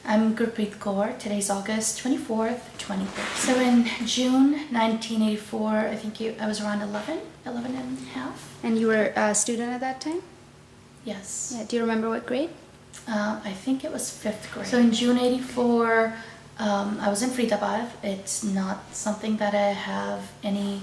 I'm Gurpreet Kaur. Today's August 24th, 2013. So in June 1984, I think I was around 11 and a half. And you were a student at that time? Yes. Yeah. Do you remember what grade? I think it was 5th grade. So in June 84, I was in Faridabad. It's not something that I have any,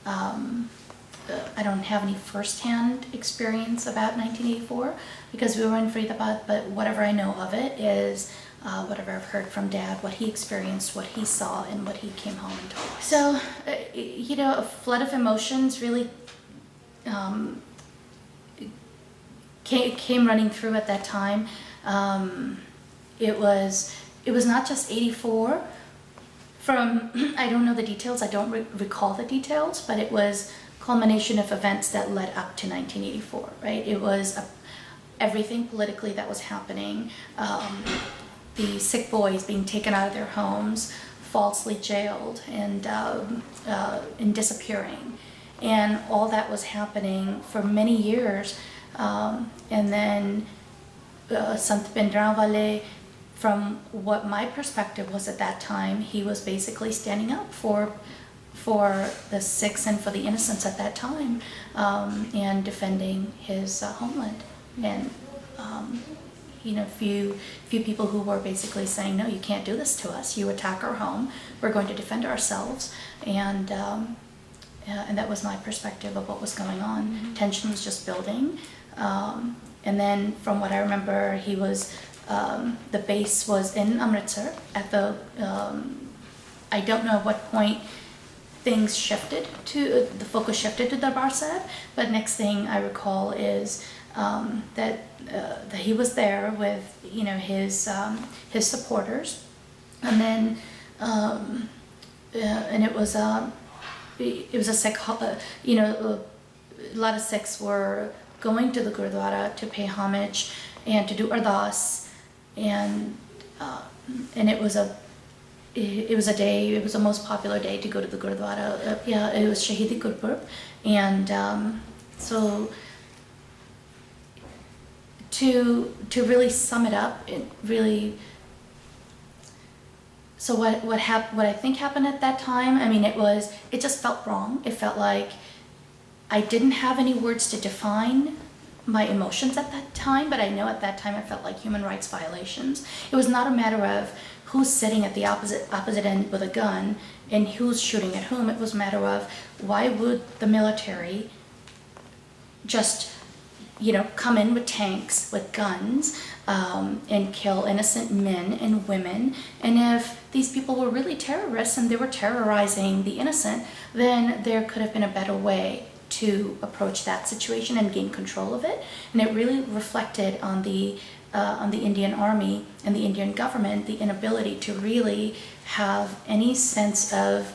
I don't have any first-hand experience about 1984 because we were in Faridabad, but whatever I know of it is whatever I've heard from Dad, what he experienced, what he saw, and what he came home and told us. So, a flood of emotions really came running through at that time. It was not just 84. I don't know the details, I don't recall the details, but it was culmination of events that led up to 1984, right? It was everything politically that was happening. The sick boys being taken out of their homes, falsely jailed, and disappearing. And all that was happening for many years. And then Sant Bhindranwale, from what my perspective was at that time, he was basically standing up for the Sikhs and for the innocents at that time, and defending his homeland. And few people who were basically saying, no, you can't do this to us. You attack our home. We're going to defend ourselves. And that was my perspective of what was going on. Mm-hmm. Tension was just building. And then from what I remember, he was, the base was in Amritsar at the, I don't know at what point things shifted the focus shifted to Darbar Sahib, but next thing I recall is that he was there with his supporters, and then and it was a Sikh, a lot of Sikhs were going to the Gurdwara to pay homage and to do ardas, and it was a day. It was the most popular day to go to the Gurdwara. It was Shahidi Gurpurb, and so. To really sum it up, it really. So what I think happened at that time, I mean, it just felt wrong. It felt like I didn't have any words to define my emotions at that time, but I know at that time it felt like human rights violations. It was not a matter of who's sitting at the opposite end with a gun and who's shooting at whom. It was a matter of why would the military just come in with tanks, with guns, and kill innocent men and women. And if these people were really terrorists and they were terrorizing the innocent, then there could have been a better way to approach that situation and gain control of it. And it really reflected on the Indian Army and the Indian government, the inability to really have any sense of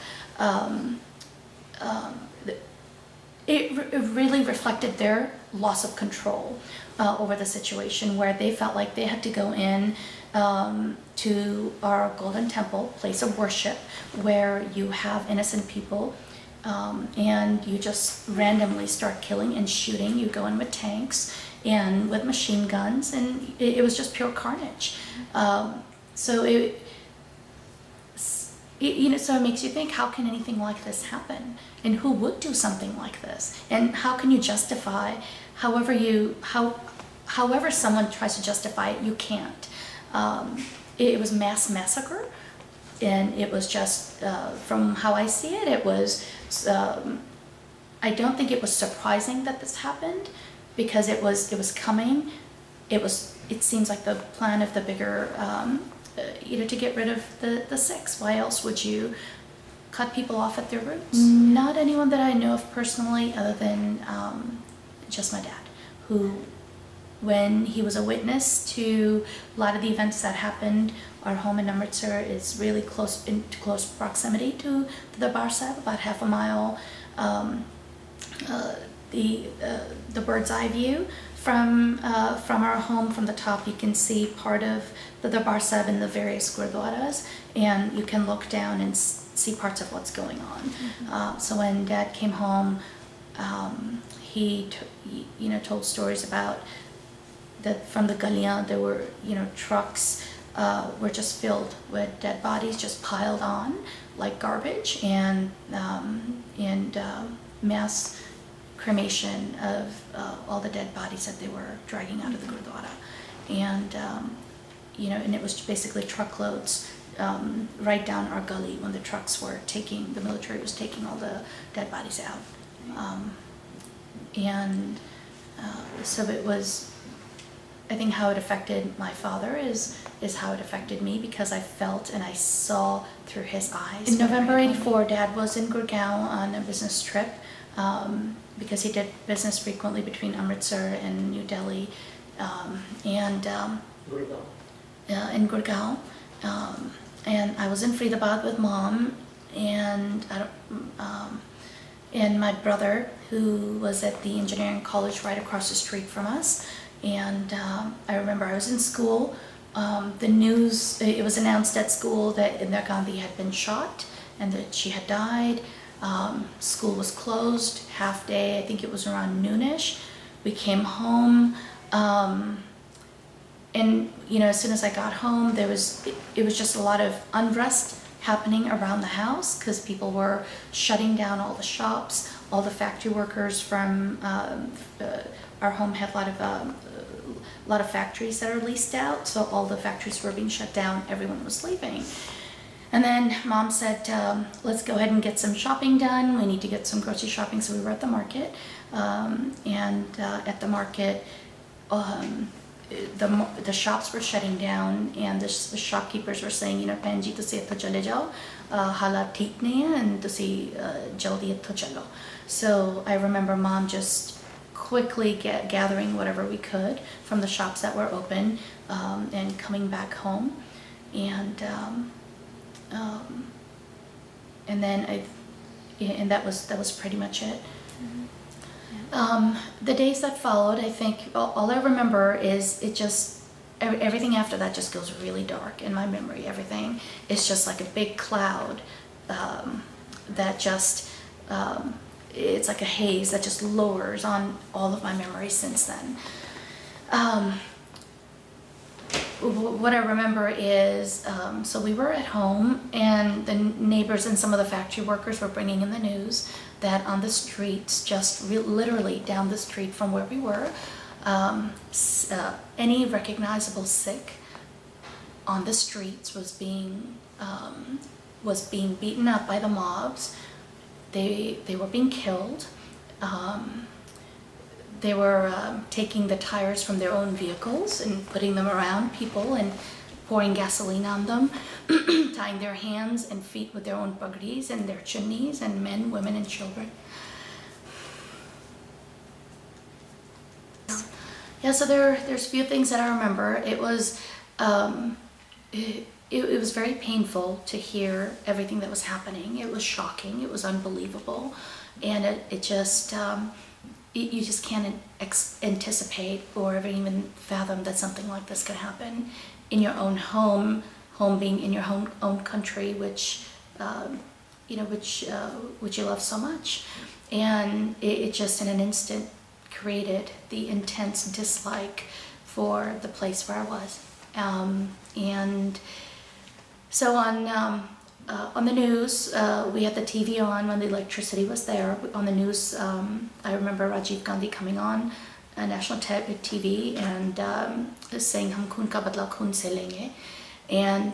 it really reflected their loss of control over the situation, where they felt like they had to go in to our Golden Temple, place of worship, where you have innocent people, and you just randomly start killing and shooting. You go in with tanks and with machine guns, and it was just pure carnage. So it makes you think, how can anything like this happen? And who would do something like this? And how can you justify, however someone tries to justify it, you can't. It was mass massacre, and it was just, from how I see it, it was, I don't think it was surprising that this happened, because it was coming. It seems like the plan of the bigger, to get rid of the Sikhs. Why else would you cut people off at their roots? Mm-hmm. Not anyone that I know of personally, other than just my dad, who, when he was a witness to a lot of the events that happened, our home in Amritsar is really in close proximity to the Darbar Sahib, about half a mile. The bird's eye view from our home, from the top, you can see part of the Darbar Sahib and the various gurdwaras, and you can look down and see parts of what's going on. Mm-hmm. So when Dad came home, he told stories about that from the Galian there were trucks were just filled with dead bodies, just piled on like garbage, and mass cremation of all the dead bodies that they were dragging out of the Gurdwara. And and it was basically truckloads right down our gully when the military was taking all the dead bodies out. So it was, I think how it affected my father is how it affected me, because I felt and I saw through his eyes. In November '84, Dad was in Gurgaon on a business trip, because he did business frequently between Amritsar and New Delhi, in Gurgaon. And I was in Faridabad with Mom and my brother, who was at the engineering college right across the street from us. And I remember I was in school. The news, it was announced at school that Indira Gandhi had been shot and that she had died. School was closed, half day, I think it was around noonish. We came home, and as soon as I got home, it was just a lot of unrest happening around the house, because people were shutting down all the shops. All the factory workers from our home had a lot of factories that are leased out, so all the factories were being shut down. Everyone was leaving. And then Mom said, let's go ahead and get some shopping done. We need to get some grocery shopping. So we were at the market, and at the market, the shops were shutting down, and the shopkeepers were saying, "Bhen ji, tusi itho chale jao, halat theek nahi hai, and tusi jaldi itho chalo." So I remember Mom just quickly gathering whatever we could from the shops that were open, and coming back home, and that was pretty much it. The days that followed, I think all I remember is everything after that just goes really dark in my memory. Everything is just like a big cloud that just, it's like a haze that just lowers on all of my memories since then. What I remember is, so we were at home, and the neighbors and some of the factory workers were bringing in the news that on the streets, just literally down the street from where we were, any recognizable Sikh on the streets was being beaten up by the mobs. They were being killed. They were taking the tires from their own vehicles and putting them around people and pouring gasoline on them, tying their hands and feet with their own pagdis and their chunnis, and men, women, and children. Yeah, so there's a few things that I remember. It was it was very painful to hear everything that was happening. It was shocking. It was unbelievable, and it just you just can't anticipate or even fathom that something like this could happen in your own home being in your own country, which you love so much. And it just in an instant created the intense dislike for the place where I was. And so on the news, we had the TV on when the electricity was there. On the news, I remember Rajiv Gandhi coming on national TV and saying "Hum khoon ka badla khoon se lenge," and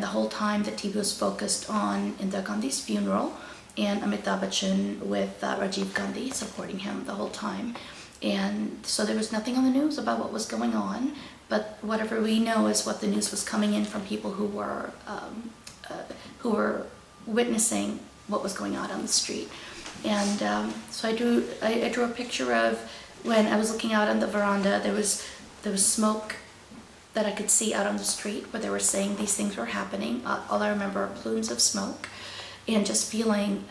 the whole time the TV was focused on Indira Gandhi's funeral and Amitabh Bachchan with Rajiv Gandhi supporting him the whole time. And so there was nothing on the news about what was going on, but whatever we know is what the news was coming in from people who were witnessing what was going on the street. And so I drew a picture of when I was looking out on the veranda. There was smoke that I could see out on the street where they were saying these things were happening. All I remember are plumes of smoke, and just feeling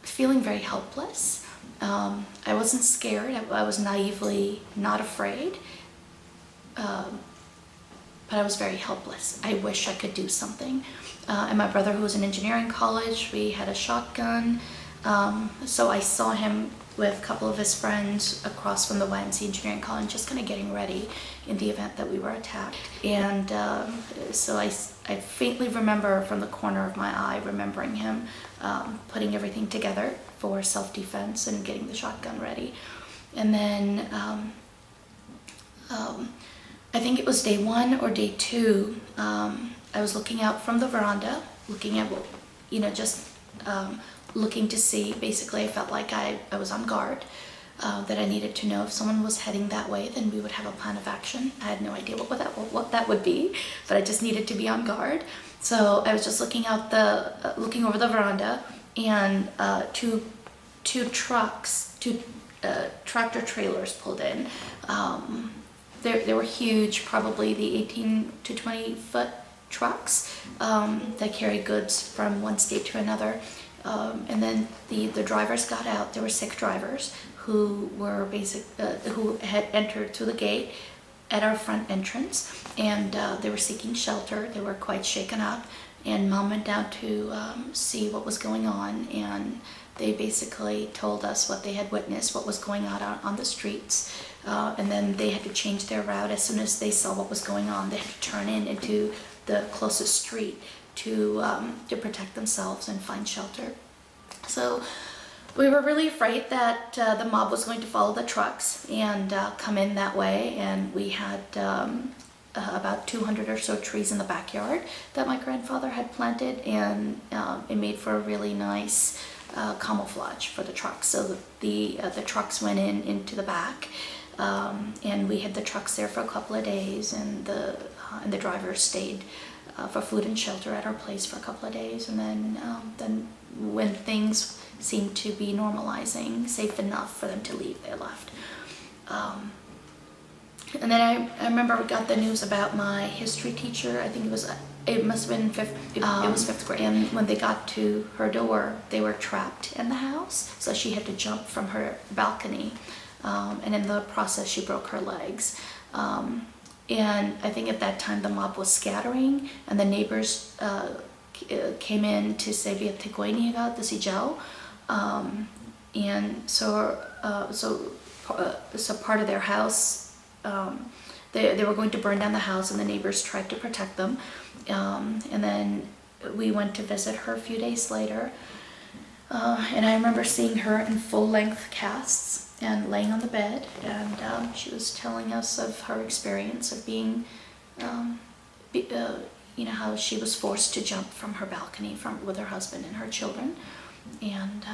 feeling very helpless. I wasn't scared. I was naively not afraid, but I was very helpless. I wish I could do something. And my brother, who was in engineering college, we had a shotgun. So I saw him with a couple of his friends across from the YMC Engineering College, just kind of getting ready in the event that we were attacked. And so I faintly remember from the corner of my eye, remembering him putting everything together for self-defense and getting the shotgun ready. And then I think it was day 1 or day 2, I was looking out from the veranda, looking at, just looking to see. Basically, I felt like I was on guard, that I needed to know if someone was heading that way, then we would have a plan of action. I had no idea what that would be, but I just needed to be on guard. So I was just looking out looking over the veranda, and two tractor trailers pulled in. They were huge, probably the 18 to 20 foot trucks that carry goods from one state to another. And then the drivers got out. There were 6 drivers who were who had entered through the gate at our front entrance, and they were seeking shelter. They were quite shaken up, and Mom went down to see what was going on, and they basically told us what they had witnessed, what was going on the streets, and then they had to change their route as soon as they saw what was going on. They had to turn into the closest street to protect themselves and find shelter. So we were really afraid that the mob was going to follow the trucks and come in that way, and we had about 200 or so trees in the backyard that my grandfather had planted, and it made for a really nice camouflage for the trucks. So the trucks went into the back, and we had the trucks there for a couple of days, and the drivers stayed for food and shelter at our place for a couple of days, and then when things seemed to be normalizing, safe enough for them to leave, they left. And then I remember we got the news about my history teacher. I think it must have been it was 5th grade. And when they got to her door, they were trapped in the house, so she had to jump from her balcony, and in the process she broke her legs. And I think at that time the mob was scattering, and the neighbors came in to say "Vietikoiniga the sijao," and so part of their house. They were going to burn down the house, and the neighbors tried to protect them. And then we went to visit her a few days later, and I remember seeing her in full-length casts and laying on the bed, and she was telling us of her experience of being, how she was forced to jump from her balcony with her husband and her children. And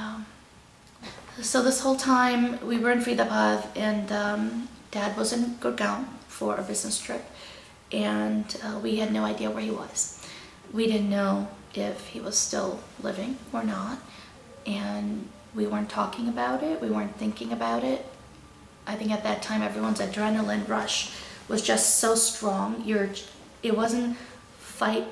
so this whole time we were in Faridabad, and Dad was in Gurgaon for a business trip, and we had no idea where he was. We didn't know if he was still living or not, and we weren't talking about it, we weren't thinking about it. I think at that time everyone's adrenaline rush was just so strong. It wasn't fight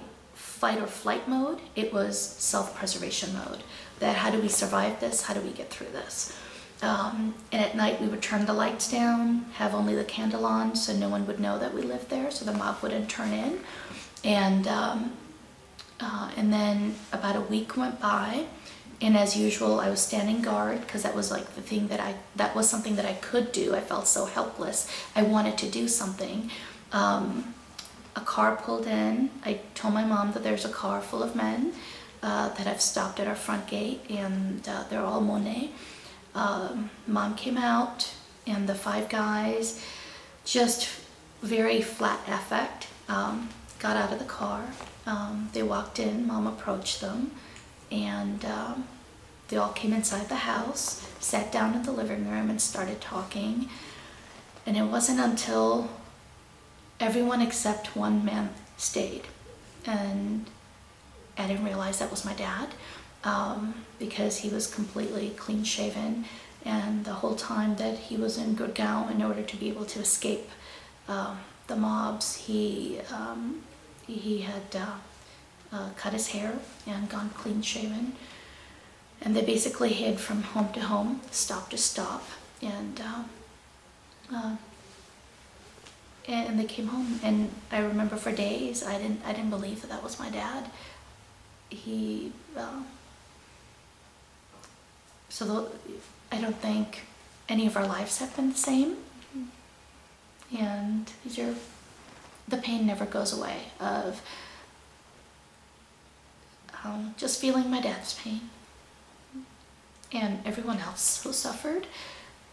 or flight mode, it was self-preservation mode. That how do we survive this? How do we get through this? And at night we would turn the lights down, have only the candle on so no one would know that we lived there, so the mob wouldn't turn in. And then about a week went by, and as usual I was standing guard, because that was like the thing that was something that I could do. I felt so helpless. I wanted to do something. A car pulled in. I told my mom that there's a car full of men that have stopped at our front gate, and they're all Monet. Mom came out, and the 5 guys, just very flat affect, got out of the car. They walked in, Mom approached them, and they all came inside the house, sat down in the living room and started talking. And it wasn't until everyone except one man stayed, and I didn't realize that was my dad. Because he was completely clean shaven, and the whole time that he was in Gurgaon, in order to be able to escape the mobs, he had cut his hair and gone clean shaven, and they basically hid from home to home, stop to stop, and they came home. And I remember for days I didn't believe that was my dad. I don't think any of our lives have been the same. And the pain never goes away of just feeling my dad's pain and everyone else who suffered,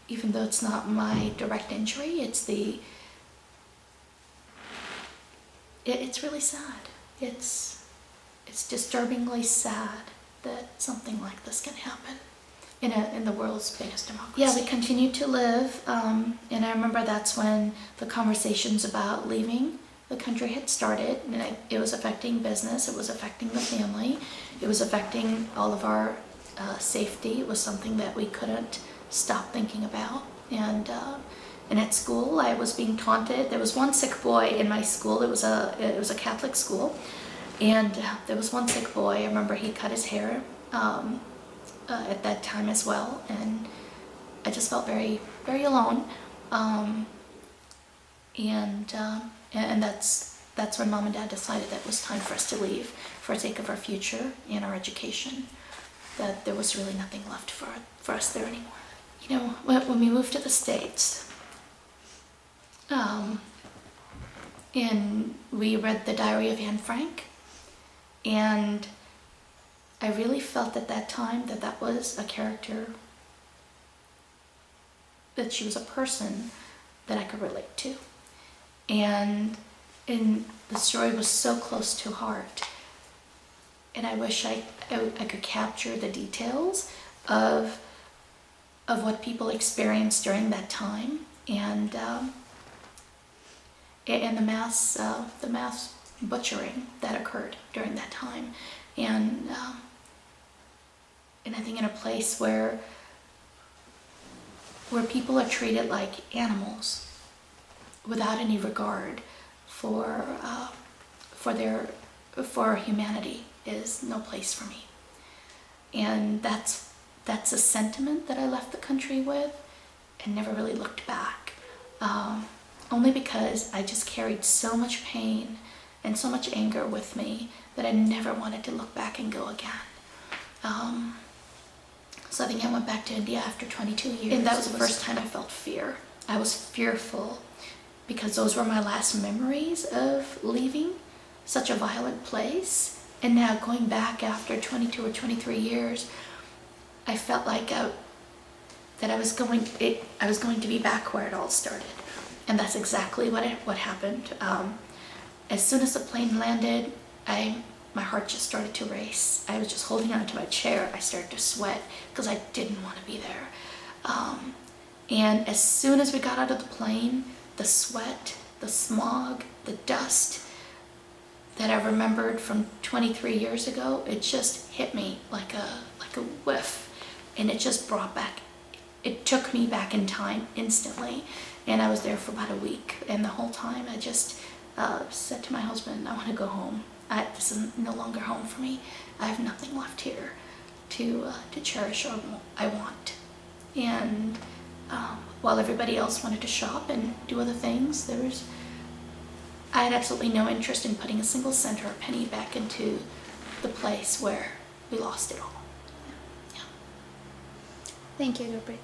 even though it's not my direct injury. It's really sad. It's disturbingly sad that something like this can happen in the world's biggest democracy. Yeah, we continued to live, and I remember that's when the conversations about leaving the country had started, and it was affecting business, it was affecting the family, it was affecting all of our safety. It was something that we couldn't stop thinking about. And at school, I was being taunted. There was one sick boy in my school. It was a Catholic school, and there was one sick boy. I remember he cut his hair at that time as well, and I just felt very, very alone. And that's when Mom and Dad decided that it was time for us to leave for the sake of our future and our education. That there was really nothing left for us there anymore. You know, when we moved to the States, and we read The Diary of Anne Frank, and I really felt at that time that was a character, that she was a person that I could relate to. And the story was so close to heart. And I wish I could capture the details of what people experienced during that time, and the mass butchering that occurred during that time, and I think in a place where people are treated like animals without any regard for humanity is no place for me. And that's a sentiment that I left the country with and never really looked back. Only because I just carried so much pain and so much anger with me that I never wanted to look back and go again. So I think I went back to India after 22 years. And that was the first time I felt fear. I was fearful because those were my last memories of leaving such a violent place. And now going back after 22 or 23 years, I felt like that I was going to be back where it all started. And that's exactly what happened. As soon as the plane landed, my heart just started to race. I was just holding on to my chair. I started to sweat because I didn't want to be there. And as soon as we got out of the plane, the sweat, the smog, the dust that I remembered from 23 years ago, it just hit me like a whiff. And it just it took me back in time instantly. And I was there for about a week. And the whole time I just said to my husband, I want to go home. This is no longer home for me. I have nothing left here to cherish or I want. And while everybody else wanted to shop and do other things, I had absolutely no interest in putting a single cent or a penny back into the place where we lost it all. Thank you, Gurpreet.